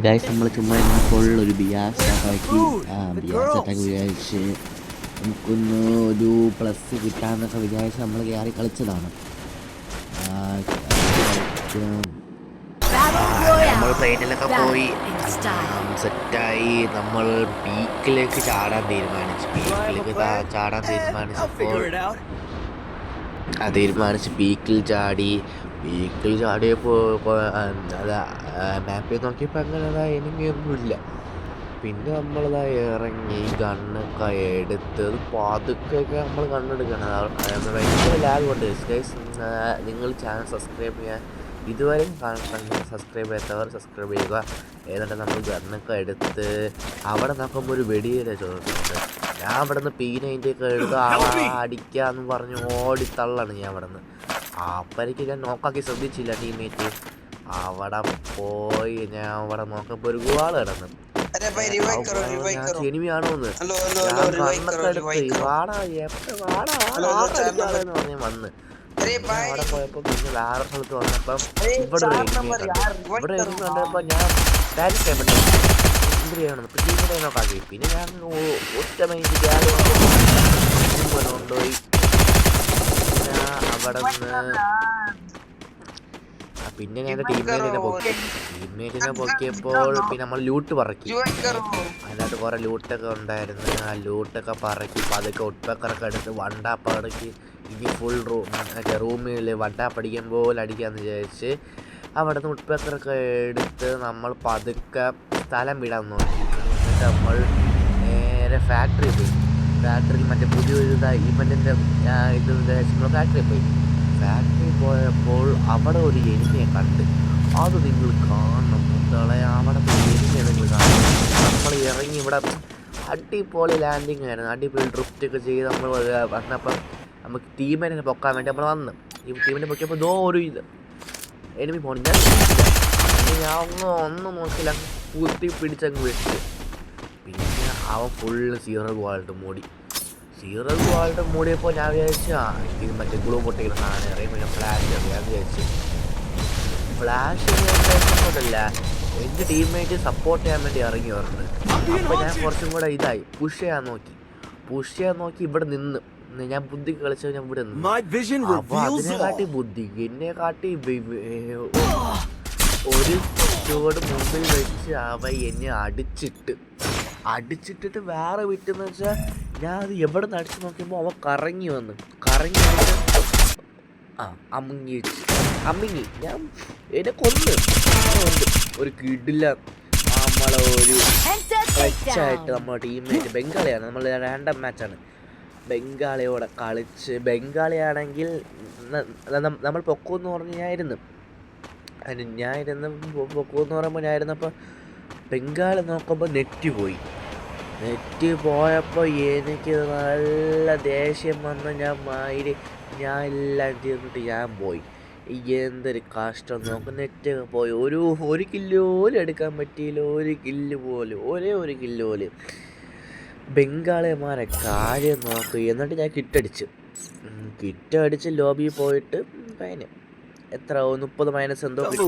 Guys നമ്മൾ ചുമ്മാ ഫുള്ളൊരു Beas അറ്റാക്കി Beas attack വിചാരിച്ച് നമുക്കൊന്ന് ഒരു പ്ലസ് കിട്ടാമെന്നൊക്കെ വിചാരിച്ച് നമ്മൾ കയറി കളിച്ചതാണ്. നമ്മൾ ട്രെയിനിലൊക്കെ പോയി സെറ്റായി നമ്മൾ പീക്കിലേക്ക് ചാടാൻ തീരുമാനിച്ച് പീക്കിൽ ചാടിയപ്പോൾ മാപ്പിൽ നോക്കിയപ്പോൾ അങ്ങനെ എനിമിയൊന്നുമില്ല. പിന്നെ നമ്മളിതാ ഇറങ്ങി ഗണ്ണൊക്കെ എടുത്ത് പതുക്കെ നമ്മൾ കണ്ണെടുക്കണം. ഭയങ്കര ലാഗ് കൊണ്ട് ഗൈസ്. നിങ്ങൾ ചാനൽ സബ്സ്ക്രൈബ് ചെയ്യാൻ ഇതുവരെ സബ്സ്ക്രൈബ് ചെയ്യാത്തവർ സബ്സ്ക്രൈബ് ചെയ്യുക. ഏതാണ്ട് നമ്മൾ ഗണ്ണൊക്കെ എടുത്ത് അവിടെ നോക്കുമ്പോൾ ഒരു വെടിയേരെ ചോദിച്ചിട്ടുണ്ട്. ഞാൻ അവിടെ നിന്ന് P90 ഒക്കെ എടുത്ത് അടിക്കാന്ന് പറഞ്ഞ് ഓടിത്തള്ളാണ് ഞാൻ അവിടെ നിന്ന്. അപ്പം എനിക്ക് ഞാൻ നോക്കാക്കി ശ്രദ്ധിച്ചില്ല ടീമേറ്റ്. അവിടെ പോയി ഞാൻ അവിടെ നോക്കുമ്പോൾ ഒരു ഗുവാള് കിടന്നു. എനിമിയാണോന്ന് പറഞ്ഞ് വന്ന് അവിടെ പോയപ്പോ പിന്നെ വേറെ സ്ഥലത്ത് വന്നപ്പം ഇവിടെ കണ്ടപ്പോ ഞാൻ ഡയറക്റ്റ് ചെയ്യണം നോക്കാക്കി. പിന്നെ ഞാൻ ഒറ്റ മൈൻഡ് കൊണ്ടുപോയി. അവിടെ പിന്നെ ഞാൻ ടീംമേറ്റിനെ പൊക്കിയപ്പോൾ പിന്നെ നമ്മൾ ലൂട്ട് പറക്കി. അതിനകത്ത് കുറെ ലൂട്ടൊക്കെ ഉണ്ടായിരുന്നു. ആ ലൂട്ടൊക്കെ പറക്കി പതുക്കെ ഉട്ട്പെക്കറൊക്കെ എടുത്ത് വണ്ടാപ്പ് അടക്കി ഇനി ഫുൾ റൂമിൽ വണ്ടാപ്പ് അടിക്കാൻ പോലെ അടിക്കാമെന്ന് വിചാരിച്ച് അവിടെ നിന്ന് ഉട്ട്പെക്കറൊക്കെ എടുത്ത് നമ്മൾ പതുക്കെ സ്ഥലം വിടാൻ നോക്കി. എന്നിട്ട് നമ്മൾ നേരെ ഫാക്ടറി പോയി. ഫാക്ടറിയിൽ മറ്റേ പുതിയൊരു ഇവൻറ്റിൻ്റെ നമ്മൾ ഫാക്ടറി പോയപ്പോൾ അവിടെ ഒരു എനിമിയെ കണ്ട്. അത് നിങ്ങൾ കാണണം മുത്തളെ. അവിടെ എനിമിയെ നിങ്ങൾ കാണണം. നമ്മൾ ഇറങ്ങി ഇവിടെ അടിപൊളി ലാൻഡിങ് ആയിരുന്നു. അടിപൊളി ഡ്രിഫ്റ്റൊക്കെ ചെയ്ത് നമ്മൾ വന്നപ്പം നമുക്ക് ടീമിനെ പൊക്കാൻ വേണ്ടി നമ്മൾ വന്ന് ഈ ടീമിനെ പൊക്കിയപ്പോൾ ഒരു എനിമി പോകണം. ഞാൻ ഒന്നും നോക്കില്ല, കുത്തി പിടിച്ചങ്ങ് വെച്ച്. പിന്നെ അവൻ ഫുള്ള് സീറോ വാൾട്ട് മൂടിയപ്പോൾ ഞാൻ വിചാരിച്ചു ഇത് മറ്റേ ഗ്ലൂ പൊട്ടിക്കുന്ന സാധനം അറിയാം. പിന്നെ ഫ്ലാഷ് അറിയാൻ വിചാരിച്ചു. ഫ്ലാഷ് ല്ല എൻ്റെ ടീംമേറ്റ് സപ്പോർട്ട് ചെയ്യാൻ വേണ്ടി ഇറങ്ങി വരുന്നത്. അപ്പോൾ ഞാൻ കുറച്ചും കൂടെ പുഷ് ചെയ്യാൻ നോക്കി ഇവിടെ നിന്ന് ഞാൻ ബുദ്ധി കളിച്ച ഞാൻ ഇവിടെ നിന്ന്. അപ്പോൾ അതിനെക്കാട്ടി ബുദ്ധി എന്നെക്കാട്ടി ഒരു ചുവട് മുമ്പിൽ വെച്ച് അവ എന്നെ അടിച്ചിട്ടിട്ട് വേറെ വിട്ടെന്ന് വെച്ചാൽ ഞാൻ അത് എവിടെ നിന്ന് അടിച്ച് നോക്കിയപ്പോൾ അവ കറങ്ങി വന്നിട്ട് അമ്മിങ്ങി ഞാൻ എന്നെ കൊന്ന് ഒരു കിടില്ല. നമ്മളെ ഒരു ക്ലച്ചായിട്ട് നമ്മളെ ടീമേറ്റ് ബംഗാളിയാണ്. നമ്മൾ റാൻഡം മാച്ചാണ്. ബംഗാളിയോടെ കളിച്ച് ബംഗാളിയാണെങ്കിൽ നമ്മൾ പൊക്കമെന്ന് പറഞ്ഞ് പൊക്കമെന്ന് പറയുമ്പോൾ ഞാനിരുന്നപ്പോൾ ബംഗാളി നോക്കുമ്പോൾ നെറ്റ് പോയപ്പോൾ എനിക്ക് നല്ല ദേഷ്യം വന്ന് ഞാൻ എല്ലാം ചെയ്തിട്ട് ഞാൻ പോയി. എന്തൊരു കഷ്ടം നോക്കും. നെറ്റ് പോയി. ഒരു കില്ല് പോലും എടുക്കാൻ പറ്റിയില്ല. ഒരു കില്ല് പോലും ബംഗാളിമാരെ കാര്യം നോക്കും. എന്നിട്ട് ഞാൻ കിറ്റടിച്ച് ലോബിയിൽ പോയിട്ട് ഫൈന് എത്ര 30 മൈനസ് എന്തോ കിട്ടി.